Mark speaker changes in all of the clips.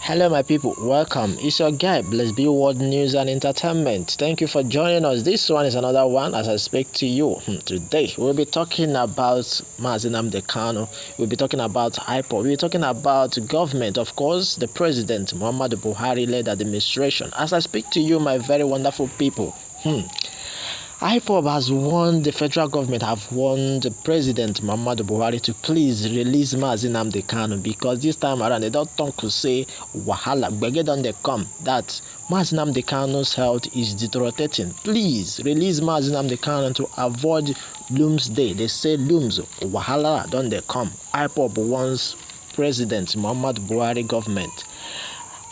Speaker 1: Hello, my people. Welcome. It's your guy, Blessed Be World News and Entertainment. Thank you for joining us. This one is another one as I speak to you. Today, we'll be talking about Nnamdi Kanu. We'll be talking about IPOB. We'll be talking about government, of course, the president, Muhammadu Buhari-led administration. As I speak to you, my very wonderful people. IPOB has warned the federal government, have warned the president Muhammadu Buhari to please release Nnamdi Kanu because this time around they don't talk to say wahala gbege don dey come that Nnamdi Kanu's health is deteriorating. Please release Nnamdi Kanu to avoid Doomsday. They say looms wahala don dey come. IPOB warns President Muhammadu Buhari government.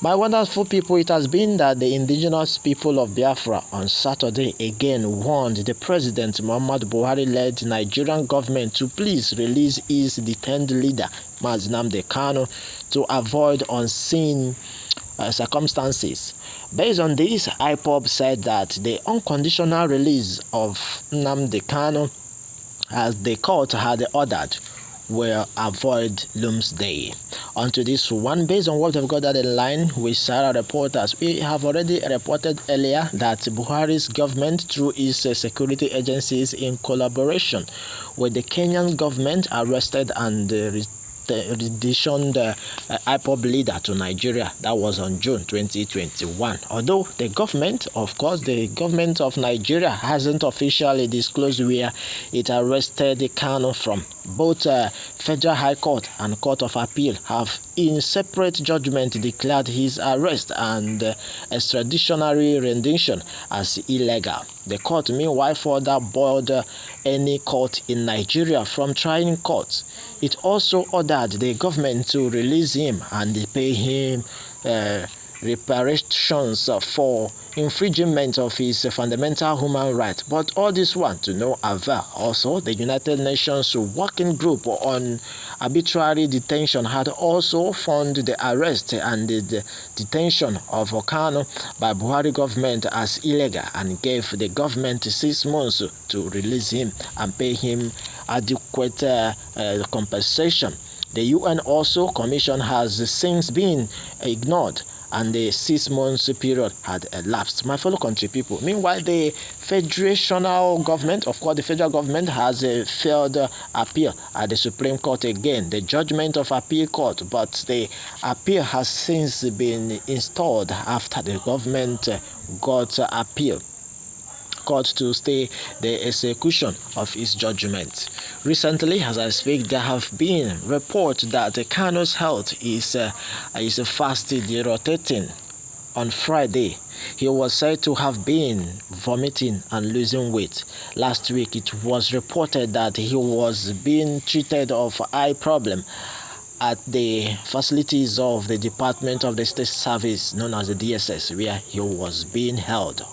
Speaker 1: My wonderful people, it has been that the indigenous people of Biafra on Saturday again warned the President Muhammadu Buhari-led Nigerian government to please release his detained leader, Nnamdi Kanu, to avoid unseen circumstances. Based on this, IPOB said that the unconditional release of Nnamdi Kanu, as the court had ordered, will avoid Doomsday. Onto this one, based on what we've got at the line with Sarah reporters, we have already reported earlier that Buhari's government, through its security agencies in collaboration with the Kenyan government, arrested and renditioned the IPOB leader to Nigeria. That was on June 2021. Although the government, of course, the government of Nigeria hasn't officially disclosed where it arrested the Kanu from. Both Federal High Court and Court of Appeal have in separate judgment declared his arrest and extraditionary rendition as illegal. The court meanwhile further barred any court in Nigeria from trying courts. It also ordered the government to release him and pay him reparations for infringement of his fundamental human rights. But all this one to no avail. Also, the United Nations Working Group on Arbitrary Detention had also found the arrest and the detention of Kanu by Buhari government as illegal and gave the government 6 months to release him and pay him adequate compensation. The UN also commission has since been ignored and the 6 months period had elapsed. My fellow country people, meanwhile, the federational government, of course, the federal government has failed appeal at the Supreme Court again, the judgment of appeal court, but the appeal has since been installed after the government got appeal court to stay the execution of its judgment. Recently, as I speak, there have been reports that Kanu's health is fast deteriorating. On Friday, he was said to have been vomiting and losing weight. Last week, it was reported that he was being treated of eye problem at the facilities of the Department of the State Service, known as the DSS, where he was being held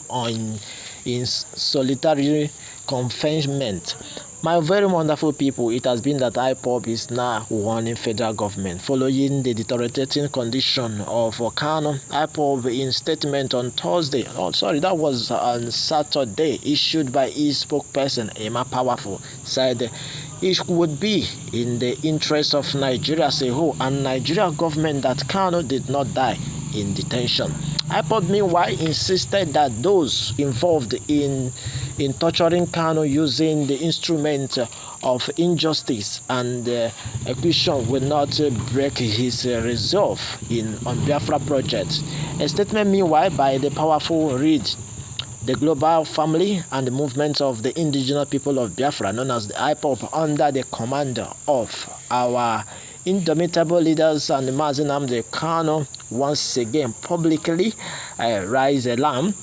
Speaker 1: in solitary confinement. My very wonderful people, it has been that IPOB is now warning federal government following the deteriorating condition of Kanu. IPOB in statement on Thursday, that was on Saturday, issued by its spokesperson, Emma Powerful, said it would be in the interest of Nigeria as a whole and Nigeria government that Kanu did not die in detention. IPOB meanwhile insisted that those involved in torturing Kanu using the instrument of injustice and acquisition will not break his resolve on Biafra project. A statement meanwhile by the powerful read, the global family and the movement of the indigenous people of Biafra, known as the IPOB, under the command of our indomitable leaders and Nnamdi Kanu, once again publicly raise alarm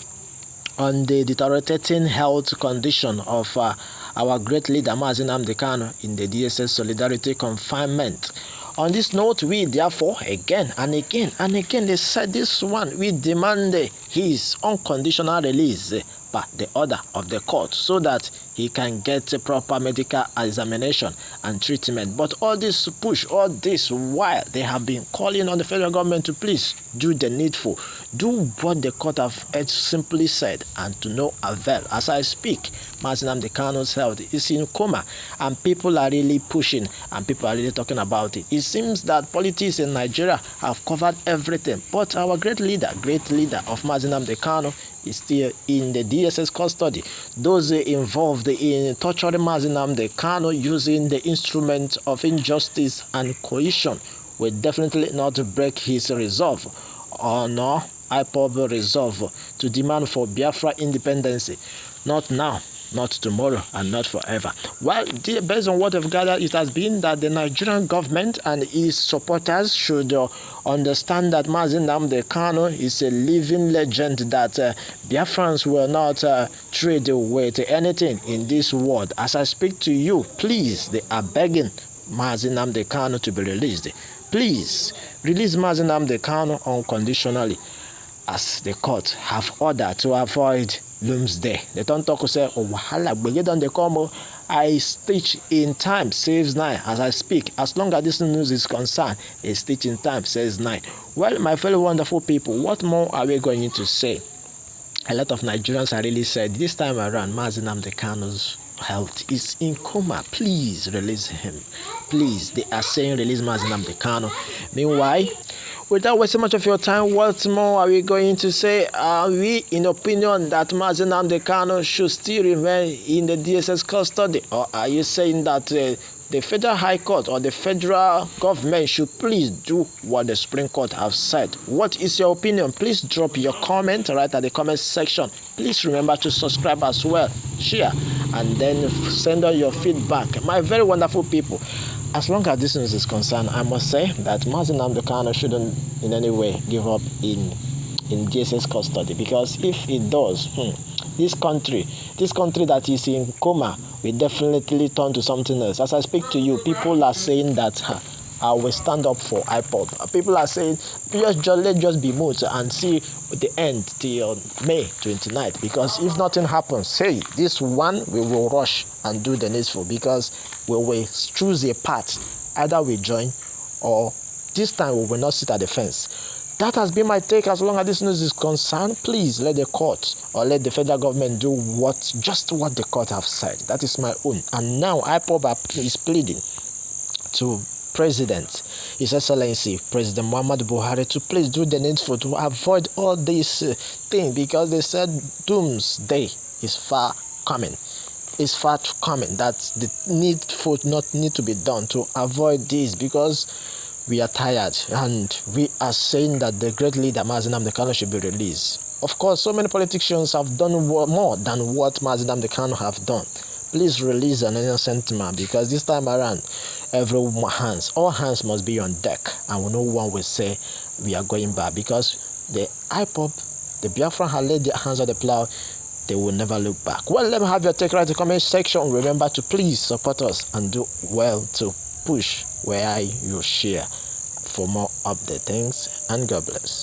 Speaker 1: on the deteriorating health condition of our great leader Nnamdi Kanu in the DSS Solidarity confinement. On this note, we therefore again and again, they said this one, we demand his unconditional release per the order of the court so that he can get a proper medical examination and treatment. But all this push, all this while they have been calling on the federal government to please do the needful, do what the court have simply said, and to no avail. As I speak, Nnamdi Kanu's health is in coma, and people are really pushing, and people are really talking about it. It seems that politics in Nigeria have covered everything, but our great leader of Nnamdi Kanu is still in the DSS custody. Those involved in torturing Nnamdi Kanu using the instrument of injustice and coercion will definitely not break his resolve, or no IPOB resolve to demand for Biafra independence. Not now, not tomorrow, and not forever. Well, based on what I've gathered, it has been that the Nigerian government and its supporters should understand that Nnamdi Kanu is a living legend, that Biafrans will not trade with anything in this world. As I speak to you, please, they are begging Nnamdi Kanu to be released. Please, release Nnamdi Kanu unconditionally, as the court have ordered to avoid Doomsday. They don't talk to say, oh, wahala, we don't they come. I stitch in time saves 9 as I speak. As long as this news is concerned, a stitch in time saves 9. Well, my fellow wonderful people, what more are we going to say? A lot of Nigerians are really said this time around, Nnamdi Kanu's health is in coma. Please release him. Please, they are saying release Nnamdi Kanu. Meanwhile, without wasting much of your time, what more are we going to say? Are we in opinion that Nnamdi Kanu should still remain in the DSS custody? Or are you saying that the Federal High Court or the federal government should please do what the Supreme Court have said? What is your opinion? Please drop your comment right at the comment section. Please remember to subscribe as well, share, and then send out your feedback. My very wonderful people, as long as this news is concerned, I must say that Nnamdi Kanu shouldn't in any way give up in DSS custody, because if it does, this country that is in coma will definitely turn to something else. As I speak to you, people are saying that I will stand up for IPOB. People are saying let's just be moved and see the end till May 29th, because if nothing happens, say this one we will rush and do the needful, because we will choose a path. Either we join, or this time we will not sit at the fence. That has been my take. As long as this news is concerned, please let the court or let the federal government do just what the court have said. That is my own. And now IPOB is pleading to President, His Excellency President Muhammad Buhari, to please do the needful to avoid all this thing, because they said Doomsday is far coming. It's far coming. That the needful not need to be done to avoid this, because we are tired, and we are saying that the great leader Nnamdi Kanu should be released. Of course, so many politicians have done more than what Nnamdi Kanu have done. Please release an innocent man, because this time around, all hands must be on deck, and no one will say we are going back, because the IPOB, the Biafran, have laid their hands on the plow. They will never look back. Well, let me have your take right in the comment section. Remember to please support us and do well to push where you share for more update. Thanks and God bless.